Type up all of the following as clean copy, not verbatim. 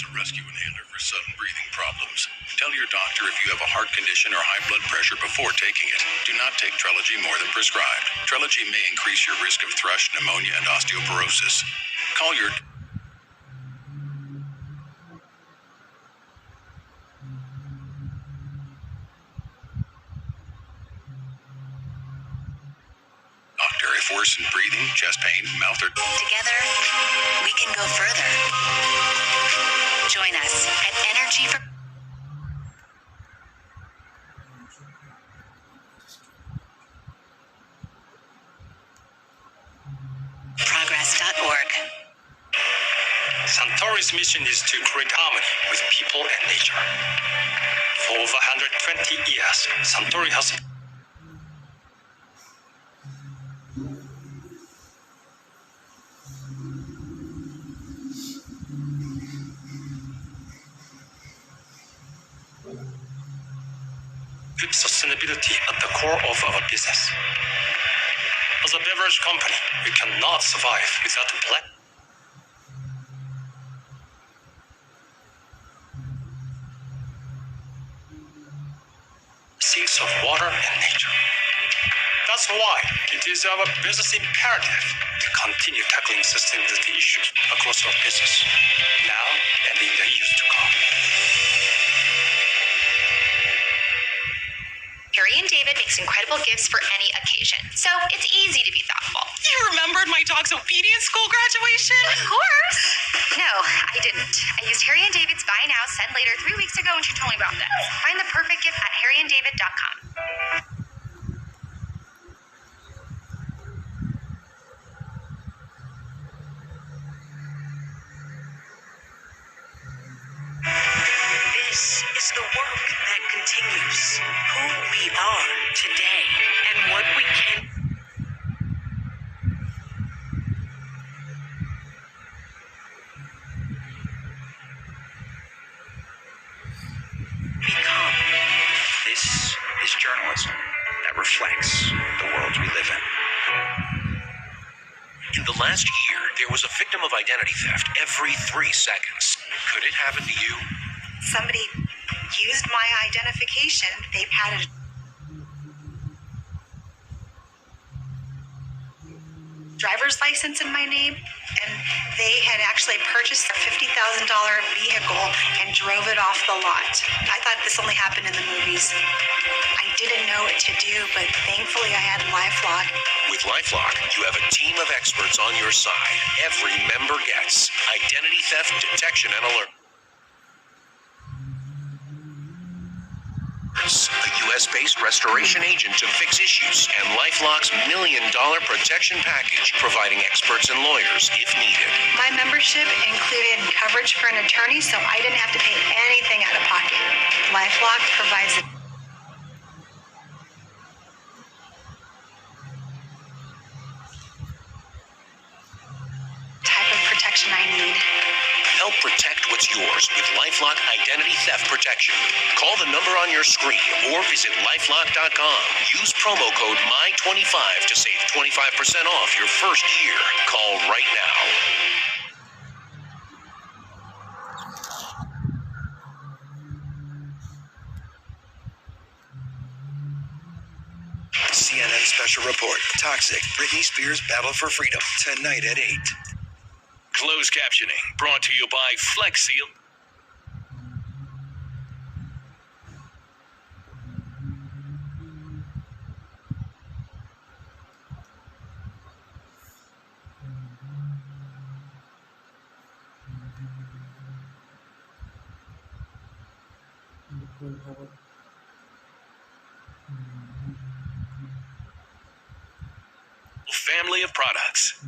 a rescue inhaler for sudden breathing problems. Tell your doctor if you have a heart condition or high blood pressure before taking it. Do not take Trelegy more than prescribed. Trelegy may increase your risk of thrush, pneumonia, and osteoporosis. Call your doctor if worsened breathing, chest pain, mouth or... Together, we can go further. Join us at Energy for... Progress.org. Suntory's mission is to create harmony with people and nature. For over 120 years, Suntory has put sustainability at the core of our business. As a beverage company, we cannot survive without the planet. Sinks of water and nature. That's why it is our business imperative to continue tackling sustainability issues across our business, now and in the years to come. Harry and David makes incredible gifts for any occasion, so it's easy to be thoughtful. You remembered my dog's obedience school graduation? Of course. No, I didn't. I used Harry and David's Buy Now, Send Later 3 weeks ago, and she told me about this. Find the perfect gift at harryanddavid.com. This is the work that continues. Who we are today and what we can become. This is journalism that reflects the world we live in. In the last year, there was a victim of identity theft every 3 seconds. Could it happen to you? Somebody used my identification. They had a driver's license in my name, and they had actually purchased a $50,000 vehicle and drove it off the lot. I thought this only happened in the movies. I didn't know what to do, but thankfully I had LifeLock. With LifeLock, you have a team of experts on your side. Every member gets identity theft detection and alert. A U.S.-based restoration agent to fix issues, and LifeLock's $1 million protection package, providing experts and lawyers if needed. My membership included coverage for an attorney, so I didn't have to pay anything out of pocket. LifeLock provides the type of protection I need. Help protect what's yours with LifeLock Identity Theft Protection. Call the number on your screen or visit lifelock.com. Use promo code MY25 to save 25% off your first year. Call right now. CNN Special Report. Toxic. Britney Spears' Battle for Freedom. Tonight at 8. Closed captioning brought to you by Flex Seal. Family of products.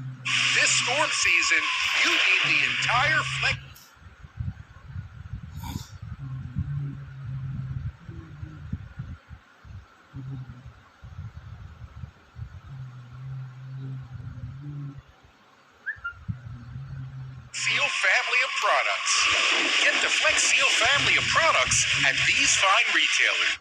This storm season, you need the entire Flex. Seal family of products. Get the Flex Seal family of products at these fine retailers.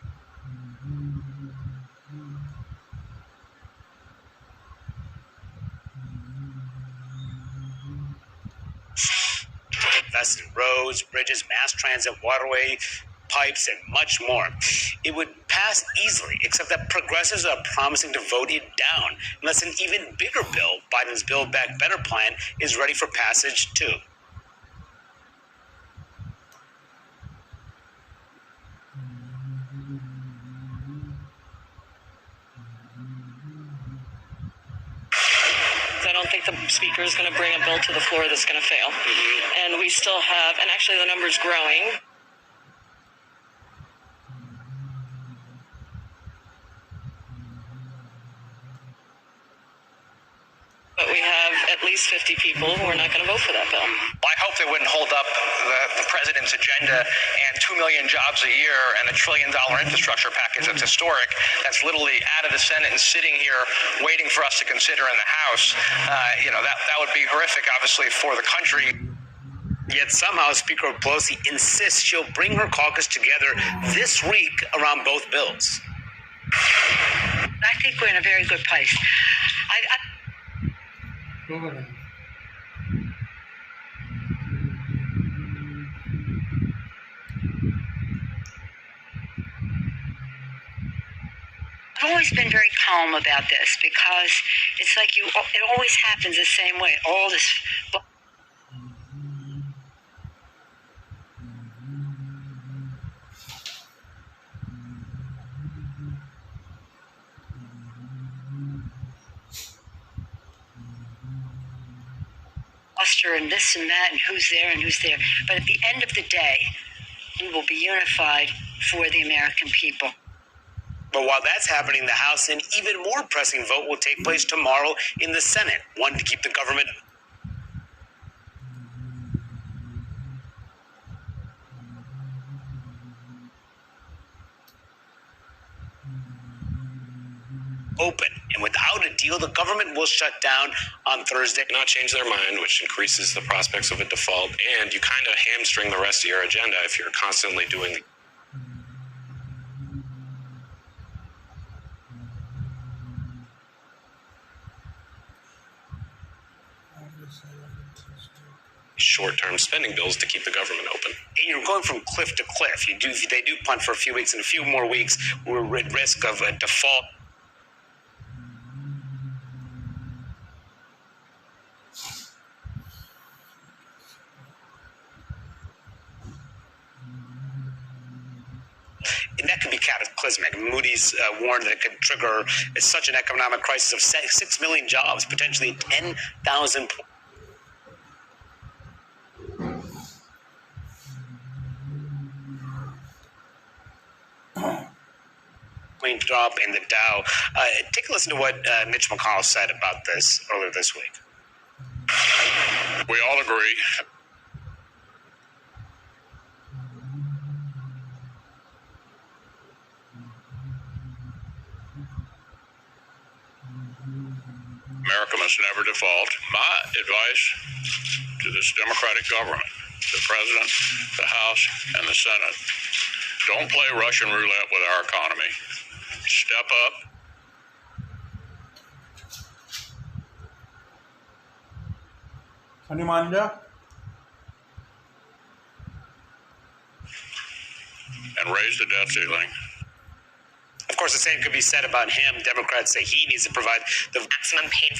invest in roads, bridges, mass transit, waterway, pipes, and much more. It would pass easily, except that progressives are promising to vote it down unless an even bigger bill, Biden's Build Back Better plan, is ready for passage too. I don't think the speaker is going to bring a bill to the floor that's going to fail. And we still have, and actually the number's growing. But we have at least 50 people who are not going to vote for that bill. I hope they wouldn't hold up the president's agenda and 2 million jobs a year and $1 trillion infrastructure package that's historic, that's literally out of the Senate and sitting here waiting for us to consider in the House. That would be horrific, obviously, for the country. Yet somehow Speaker Pelosi insists she'll bring her caucus together this week around both bills. I think we're in a very good place. I've always been very calm about this because it's like it always happens the same way. All this. And this and that and who's there, but at the end of the day we will be unified for the American people. But while that's happening, the House, an even more pressing vote will take place tomorrow in the Senate, one to keep the government open. And without a deal, the government will shut down on Thursday. Not change their mind, which increases the prospects of a default, and you kind of hamstring the rest of your agenda if you're constantly doing short-term spending bills to keep the government open. And you're going from cliff to cliff. They do punt for a few weeks. In a few more weeks, we're at risk of a default. And that could be cataclysmic. Moody's warned that it could trigger such an economic crisis of 6 million jobs, potentially 10,000. Drop in the Dow. Take a listen to what Mitch McConnell said about this earlier this week. We all agree. America must never default. My advice to this Democratic government, the President, the House, and the Senate, don't play Russian roulette with our economy. Step up. Animanja. And raise the debt ceiling. Of course, the same could be said about him. Democrats say he needs to provide the maximum pain.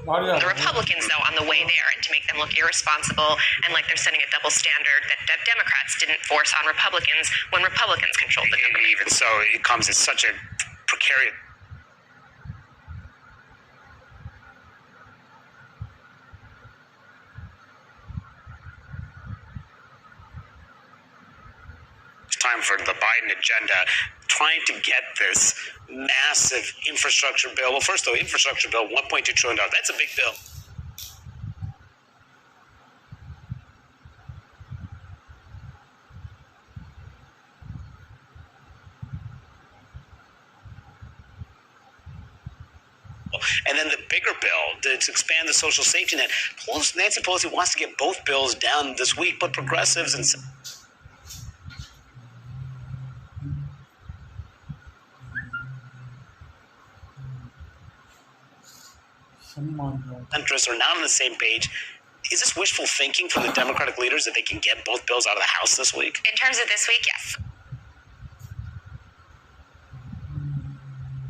The Republicans, though, on the way there, and to make them look irresponsible and like they're setting a double standard that Democrats didn't force on Republicans when Republicans controlled the government. Even so, it comes as such a precarious. Time for the Biden agenda, trying to get this massive infrastructure bill. Well, first, though, infrastructure bill, $1.2 trillion. That's a big bill. And then the bigger bill to expand the social safety net. Nancy Pelosi wants to get both bills down this week, but progressives and Centrists are not on the same page. Is this wishful thinking from the Democratic leaders that they can get both bills out of the House this week? In terms of this week, yes.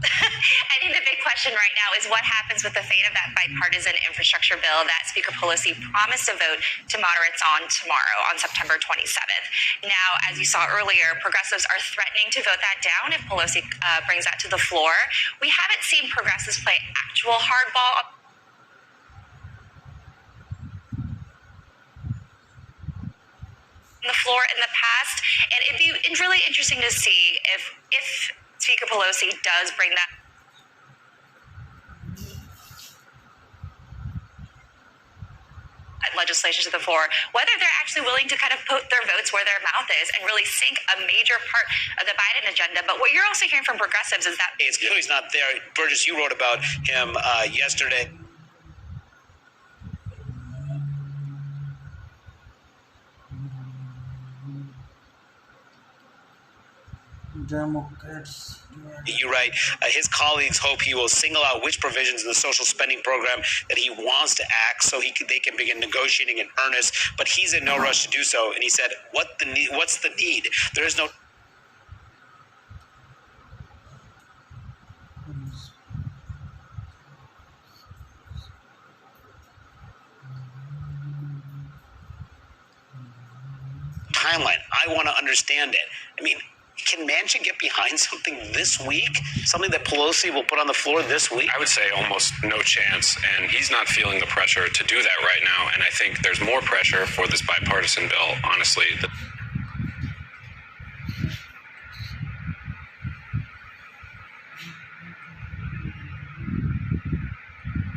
I think the big question right now is what happens with the fate of that bipartisan infrastructure bill that Speaker Pelosi promised to vote to moderates on tomorrow, on September 27th. Now, as you saw earlier, progressives are threatening to vote that down if Pelosi brings that to the floor. We haven't seen progressives play actual hardball on the floor in the past, and it'd be really interesting to see if Speaker Pelosi does bring that legislation to the floor, whether they're actually willing to kind of put their votes where their mouth is and really sink a major part of the Biden agenda. But what you're also hearing from progressives is that it's clear he's not there. Burgess, you wrote about him yesterday. Democrats. You're right. His colleagues hope he will single out which provisions in the social spending program that he wants to act so they can begin negotiating in earnest. But he's in no rush to do so. And he said, what's the need? There is no... timeline. I want to understand it. I mean, can Manchin get behind something this week? Something that Pelosi will put on the floor this week? I would say almost no chance, and he's not feeling the pressure to do that right now, and I think there's more pressure for this bipartisan bill, honestly.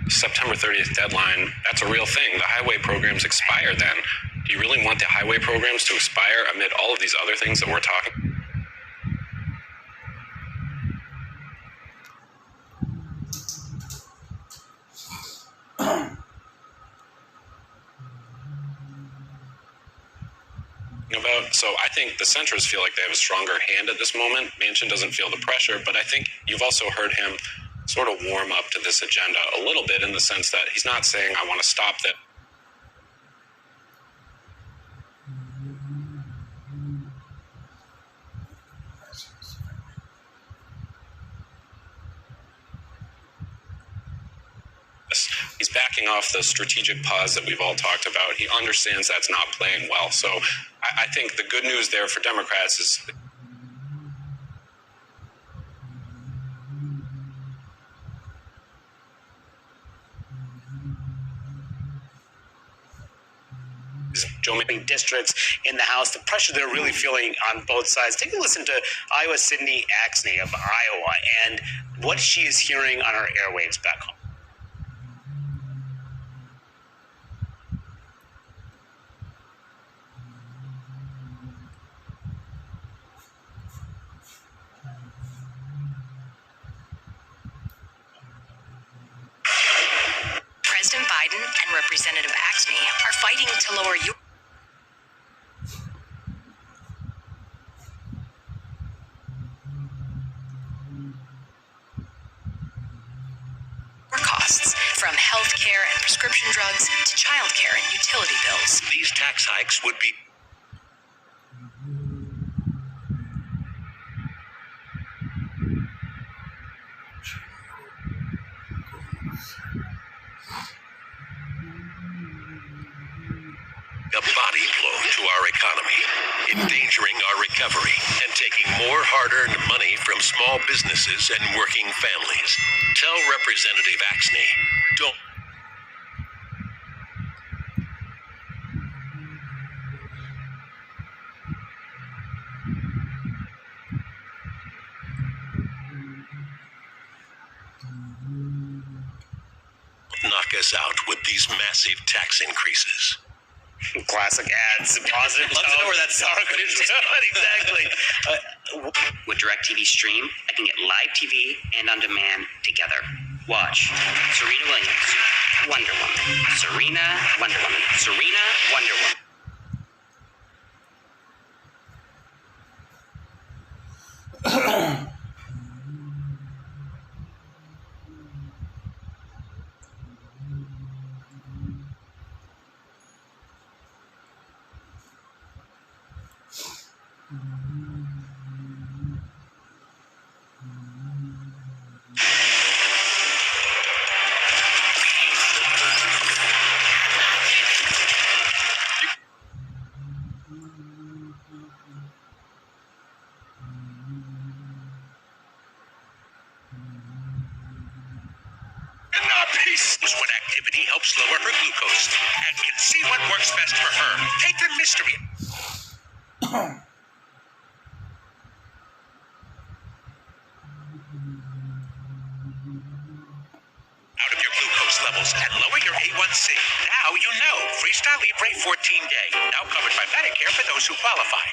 September 30th deadline, that's a real thing. The highway programs expire then. Do you really want the highway programs to expire amid all of these other things that we're talking about? So I think the centrists feel like they have a stronger hand at this moment. Manchin doesn't feel the pressure, but I think you've also heard him sort of warm up to this agenda a little bit in the sense that he's not saying, I want to stop that. He's backing off the strategic pause that we've all talked about. He understands that's not playing well. So I think the good news there for Democrats is Joe Manchin districts in the House, the pressure they're really feeling on both sides. Take a listen to Iowa Sydney Axney of Iowa and what she is hearing on her airwaves back home. President Biden and Representative Axney are fighting to lower your costs, from health care and prescription drugs to child care and utility bills. These tax hikes would be a body blow to our economy, endangering our recovery and taking more hard-earned money from small businesses and working families. Tell Representative Axney, don't. Knock us out with these massive tax increases. Classic ads. Positive. Love to know where that sour cream is going. Exactly. With DirecTV Stream, I can get live TV and on demand together. Watch Serena Williams, Wonder Woman. Serena, Wonder Woman. Serena, Wonder Woman. What activity helps lower her glucose and can see what works best for her. Take the mystery. Out of your glucose levels and lower your A1C. Now you know. Freestyle Libre 14-day. Now covered by Medicare for those who qualify.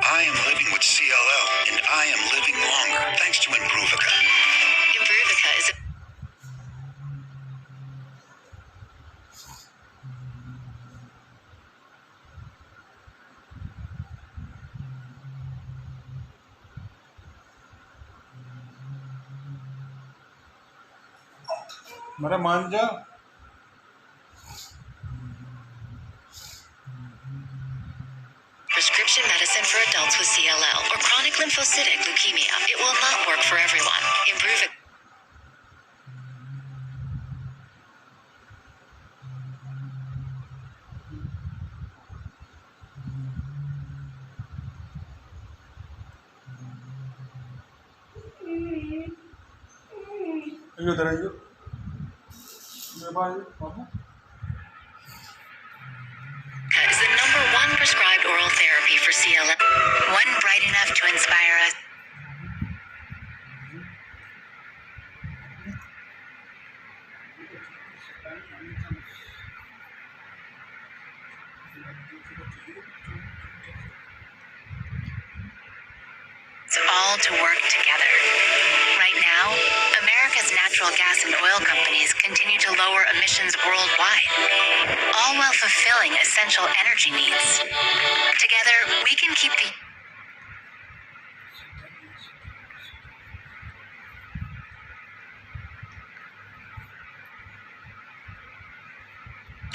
I am living with CLL, and I am living longer thanks to Imbruvica. Imbruvica is a मेरा मान जा prescription medicine for adults with CLL or chronic lymphocytic leukemia. It will not work for everyone. Imbruvica. Ayo udah ayo. Berapa ayo? Apa? Is the #1 prescribed oral therapy for CLL. One bright enough to inspire us. All to work together. Right now, America's natural gas and oil companies continue to lower emissions worldwide, all while fulfilling essential energy needs. Together, we can keep the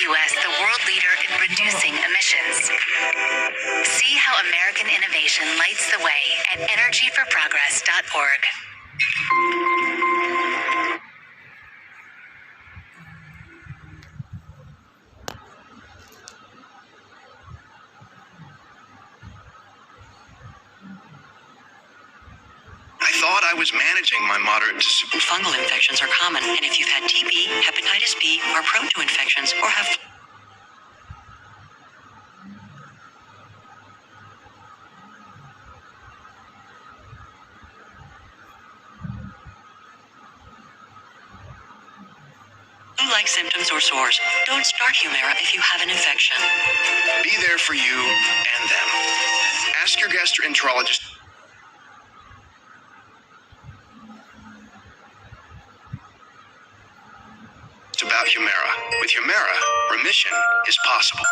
U.S. the world leader in reducing emissions. See how American innovation lights the way at energyforprogress.org. I thought I was managing my moderate to severe. Fungal infections are common, and if you've had TB, hepatitis B, or are prone to infections, or have flu-like symptoms or sores, don't start Humira if you have an infection. Be there for you and them. Ask your gastroenterologist. About Humira. With Humira, remission is possible.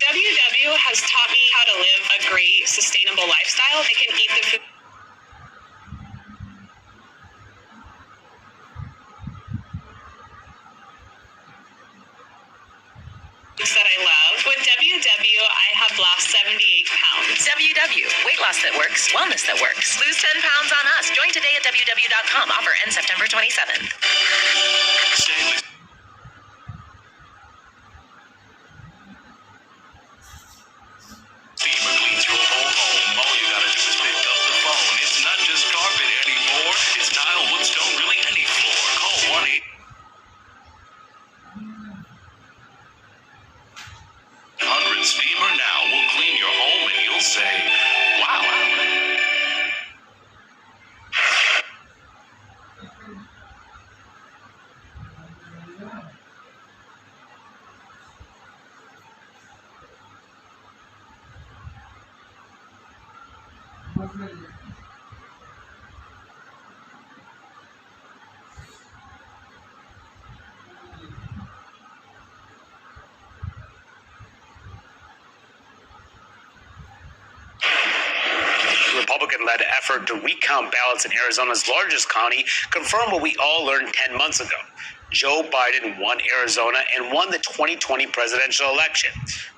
WW has taught me how to live a great, sustainable lifestyle. I can eat the food that I love. With WW, I have lost 78 pounds. WW, weight loss that works, wellness that works. Lose 10 pounds on us. Join today at WW.com. Offer ends September 27th. Steamer cleans your whole home. All you gotta do is pick up the phone. It's not just carpet anymore. It's tile, wood, stone, really any floor. Call 1-800 Steamer now will clean your home and you'll say, wow. Republican-led effort to recount ballots in Arizona's largest county confirmed what we all learned 10 months ago. Joe Biden won Arizona and won the 2020 presidential election.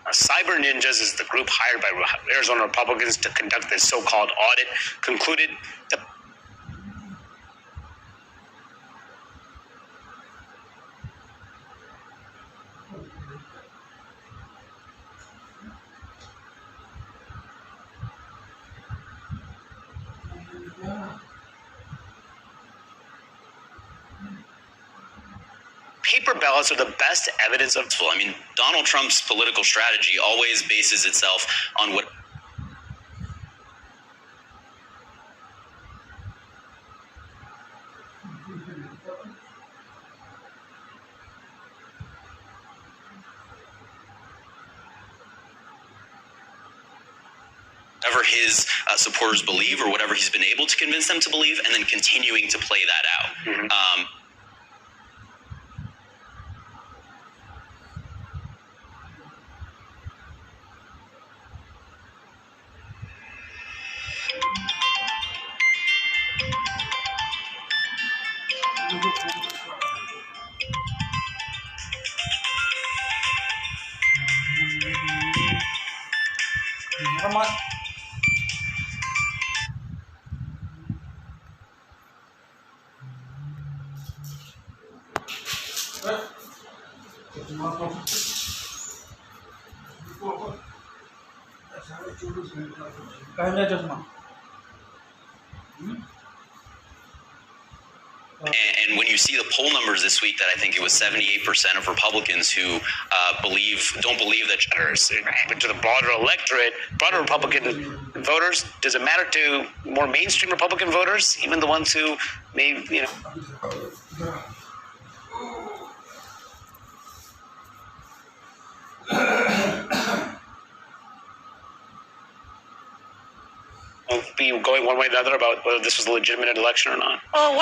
Now, Cyber Ninjas is the group hired by Arizona Republicans to conduct this so-called audit, concluded the paper ballots are the best evidence of. I mean, Donald Trump's political strategy always bases itself on what. Whatever his supporters believe or whatever he's been able to convince them to believe, and then continuing to play that out. And when you see the poll numbers this week, that I think it was 78% of Republicans who don't believe that. But to the broader electorate, broader Republican voters, does it matter to more mainstream Republican voters, even the ones who may, be going one way or another about whether this was a legitimate election or not? Well,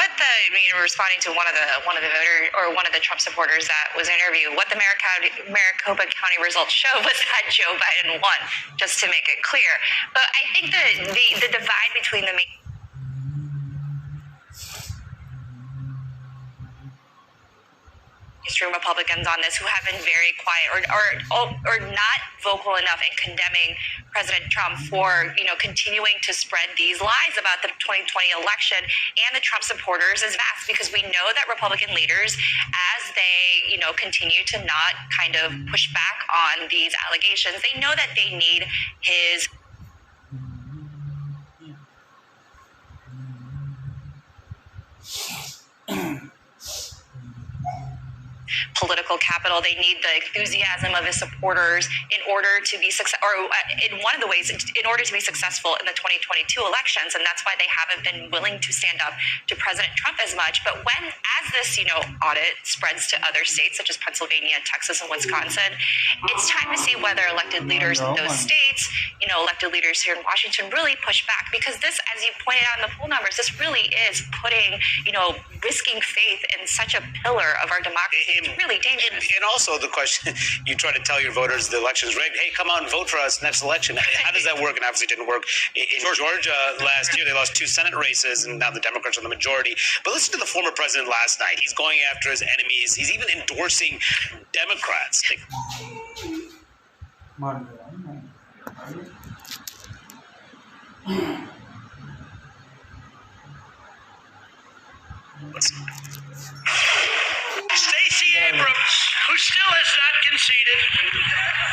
responding to one of the Trump supporters that was interviewed, what the Maricopa County results show was that Joe Biden won, just to make it clear. But I think the divide between the mainstream Republicans on this, who have been very quiet or not vocal enough in condemning President Trump for continuing to spread these lies about the 2020 election, and the Trump supporters is vast, because we know that Republican leaders, as they continue to not kind of push back on these allegations, they know that they need his political capital. They need the enthusiasm of his supporters in order to be successful, or in one of the ways, in order to be successful in the 2022 elections. And that's why they haven't been willing to stand up to President Trump as much. But as this, audit spreads to other states such as Pennsylvania, Texas, and Wisconsin, it's time to see whether elected leaders in those states, elected leaders here in Washington, really push back. Because this, as you pointed out in the poll numbers, this really is putting, risking faith in such a pillar of our democracy. It's really dangerous. And also the question, you try to tell your voters the election is rigged. Hey, come out and vote for us next election. How does that work? And obviously it didn't work. In Georgia last year, they lost 2 Senate races, and now the Democrats are the majority. But listen to the former president last night. He's going after his enemies. He's even endorsing Democrats. Stacey Abrams, who still has not conceded,